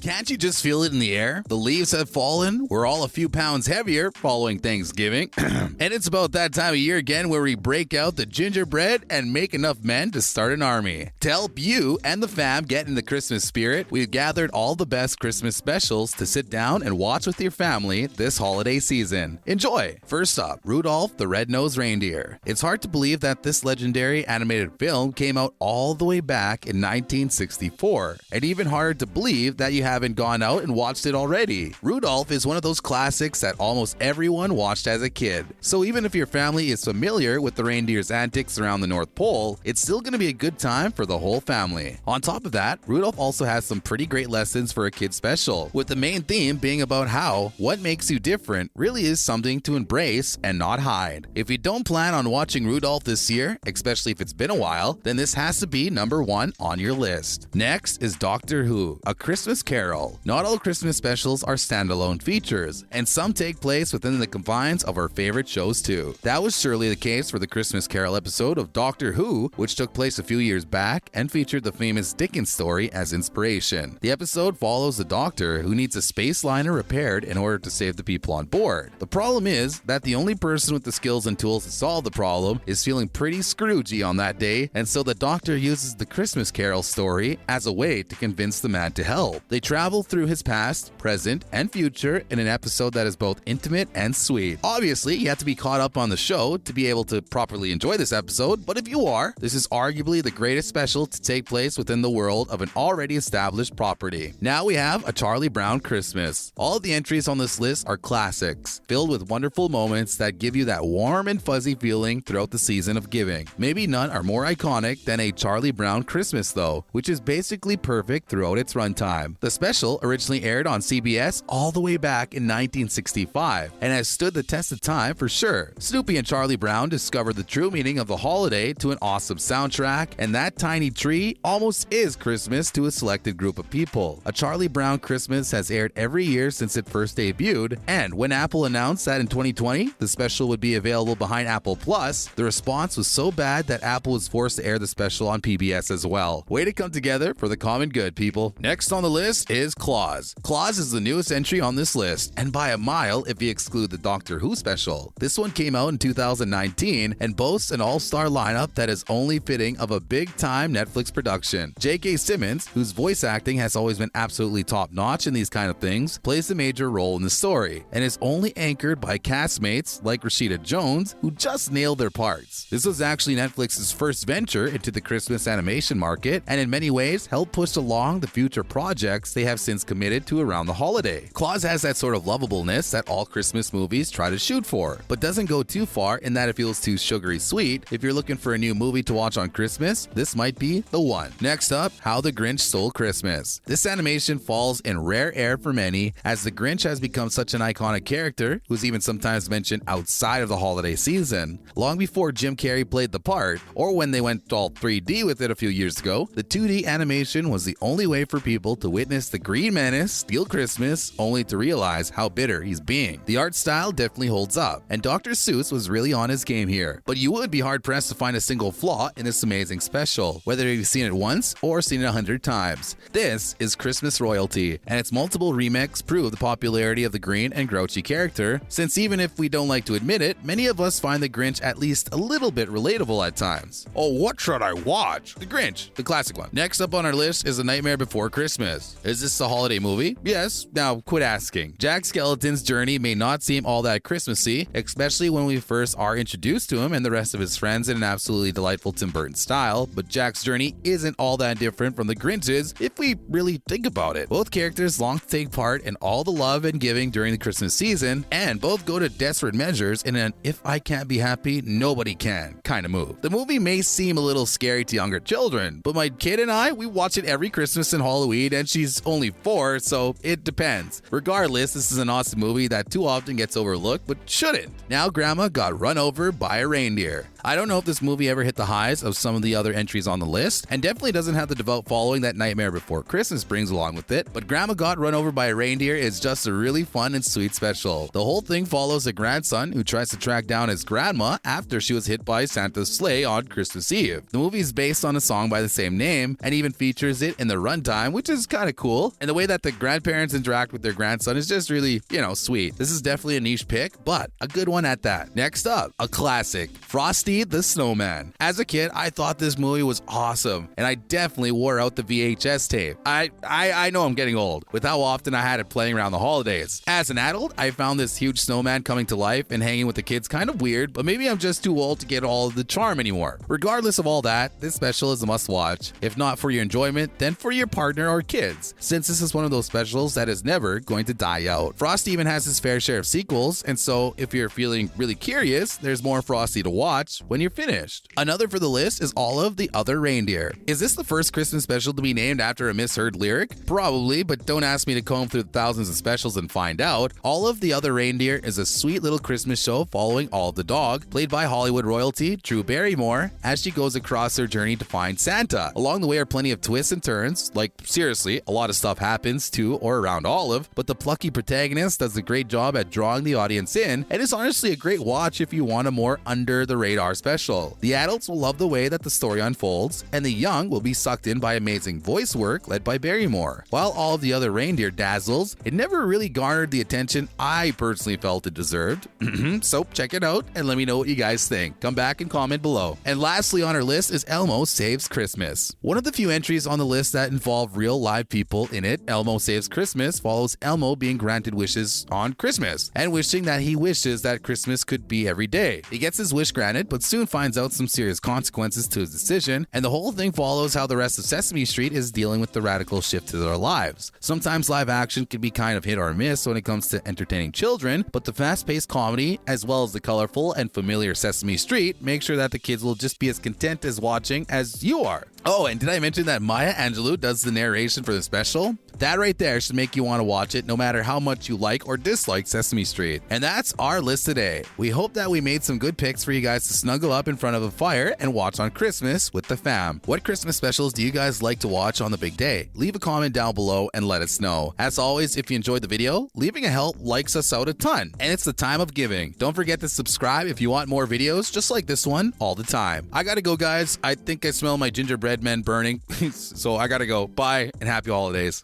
Can't you just feel it in the air? The leaves have fallen. We're all a few pounds heavier following Thanksgiving. And it's about that time of year again where we break out the gingerbread and make enough men to start an army. To help you and the fam get in the Christmas spirit, we've gathered all the best Christmas specials to sit down and watch with your family this holiday season. Enjoy! First up, Rudolph the Red-Nosed Reindeer. It's hard to believe that this legendary animated film came out all the way back in 1964, and even harder to believe that you haven't gone out and watched it already. Rudolph is one of those classics that almost everyone watched as a kid, so even if your family is familiar with the reindeer's antics around the North Pole, it's still going to be a good time for the whole family. On top of that, Rudolph also has some pretty great lessons for a kid's special, with the main theme being about how what makes you different really is something to embrace and not hide. If you don't plan on watching Rudolph this year, especially if it's been a while, then this has to be number one on your list. Next is Doctor Who, A Christmas Carol. Not all Christmas specials are standalone features, and some take place within the confines of our favorite shows too. That was surely the case for the Christmas Carol episode of Doctor Who, which took place a few years back and featured the famous Dickens story as inspiration. The episode follows the Doctor who needs a space liner repaired in order to save the people on board. The problem is that the only person with the skills and tools to solve the problem is feeling pretty scroogey on that day, and so the Doctor uses the Christmas Carol story as a way to convince the man to help. They travel through his past, present, and future in an episode that is both intimate and sweet. Obviously, you have to be caught up on the show to be able to properly enjoy this episode, but if you are, this is arguably the greatest special to take place within the world of an already established property. Now we have A Charlie Brown Christmas. All of the entries on this list are classics, filled with wonderful moments that give you that warm and fuzzy feeling throughout the season of giving. Maybe none are more iconic than A Charlie Brown Christmas though, which is basically perfect throughout its runtime. The special originally aired on CBS all the way back in 1965 and has stood the test of time for sure. Snoopy and Charlie Brown discovered the true meaning of the holiday to an awesome soundtrack, and that tiny tree almost is Christmas to a selected group of people. A Charlie Brown Christmas has aired every year since it first debuted, and when Apple announced that in 2020 the special would be available behind Apple Plus, the response was so bad that Apple was forced to air the special on PBS as well. Way to come together for the common good, people. Next on the list is Claus. Claus is the newest entry on this list, and by a mile if you exclude the Doctor Who special. This one came out in 2019 and boasts an all-star lineup that is only fitting of a big-time Netflix production. J.K. Simmons, whose voice acting has always been absolutely top-notch in these kind of things, plays a major role in the story, and is only anchored by castmates like Rashida Jones, who just nailed their parts. This was actually Netflix's first venture into the Christmas animation market, and in many ways helped push along the future projects they have since committed to around the holiday. Claus has that sort of lovableness that all Christmas movies try to shoot for, but doesn't go too far in that it feels too sugary sweet. If you're looking for a new movie to watch on Christmas, this might be the one. Next up, How the Grinch Stole Christmas. This animation falls in rare air for many, as the Grinch has become such an iconic character who's even sometimes mentioned outside of the holiday season. Long before Jim Carrey played the part, or when they went all 3D with it a few years ago, the 2D animation was the only way for people to witness the Green Menace steal Christmas, only to realize how bitter he's being. The art style definitely holds up, and Dr. Seuss was really on his game here, but you would be hard-pressed to find a single flaw in this amazing special, whether you've seen it once or seen it 100 times. This is Christmas royalty, and its multiple remakes prove the popularity of the green and grouchy character, since even if we don't like to admit it, many of us find the Grinch at least a little bit relatable at times. Oh, what should I watch? The Grinch, the classic one. Next up on our list is A Nightmare Before Christmas. Is this a holiday movie? Yes. Now quit asking. Jack Skellington's journey may not seem all that Christmassy, especially when we first are introduced to him and the rest of his friends in an absolutely delightful Tim Burton style, but Jack's journey isn't all that different from the Grinch's if we really think about it. Both characters long to take part in all the love and giving during the Christmas season, and both go to desperate measures in an if I can't be happy, nobody can kind of move. The movie may seem a little scary to younger children, but my kid and I, we watch it every Christmas and Halloween, and she's only 4, so it depends. Regardless, this is an awesome movie that too often gets overlooked, but shouldn't. Now Grandma got run over by a reindeer. I don't know if this movie ever hit the highs of some of the other entries on the list, and definitely doesn't have the devout following that Nightmare Before Christmas brings along with it, but Grandma Got Run Over by a Reindeer is just a really fun and sweet special. The whole thing follows a grandson who tries to track down his grandma after she was hit by Santa's sleigh on Christmas Eve. The movie is based on a song by the same name and even features it in the runtime, which is kind of cool, and the way that the grandparents interact with their grandson is just really, sweet. This is definitely a niche pick, but a good one at that. Next up, a classic, Frosty the Snowman. As a kid, I thought this movie was awesome, and I definitely wore out the VHS tape. I know I'm getting old with how often I had it playing around the holidays. As an adult, I found this huge snowman coming to life and hanging with the kids kind of weird, but maybe I'm just too old to get all of the charm anymore. Regardless of all that, this special is a must-watch. If not for your enjoyment, then for your partner or kids, since this is one of those specials that is never going to die out. Frosty even has his fair share of sequels, and so if you're feeling really curious, there's more Frosty to watch when you're finished. Another for the list is All of the Other Reindeer. Is this the first Christmas special to be named after a misheard lyric? Probably, but don't ask me to comb through thousands of specials and find out. All of the Other Reindeer is a sweet little Christmas show following All of the Dog, played by Hollywood royalty Drew Barrymore, as she goes across her journey to find Santa. Along the way are plenty of twists and turns, like seriously, a lot of stuff happens to or around Olive, but the plucky protagonist does a great job at drawing the audience in, and it's honestly a great watch if you want a more under-the-radar special. The adults will love the way that the story unfolds, and the young will be sucked in by amazing voice work led by Barrymore. While All of the Other Reindeer dazzles, it never really garnered the attention I personally felt it deserved. So check it out and let me know what you guys think. Come back and comment below. And lastly on our list is Elmo Saves Christmas. One of the few entries on the list that involve real live people in it, Elmo Saves Christmas follows Elmo being granted wishes on Christmas and wishing that he wishes that Christmas could be every day. He gets his wish granted, but soon finds out some serious consequences to his decision, and the whole thing follows how the rest of Sesame Street is dealing with the radical shift to their lives. Sometimes live action can be kind of hit or miss when it comes to entertaining children, but the fast-paced comedy, as well as the colorful and familiar Sesame Street, make sure that the kids will just be as content as watching as you are. Oh, and did I mention that Maya Angelou does the narration for the special? That right there should make you want to watch it no matter how much you like or dislike Sesame Street. And that's our list today. We hope that we made some good picks for you guys to snuggle up in front of a fire and watch on Christmas with the fam. What Christmas specials do you guys like to watch on the big day? Leave a comment down below and let us know. As always, if you enjoyed the video, leaving a help likes us out a ton. And it's the time of giving. Don't forget to subscribe if you want more videos just like this one all the time. I gotta go, guys. I think I smell my gingerbread men burning. So I gotta go. Bye and happy holidays.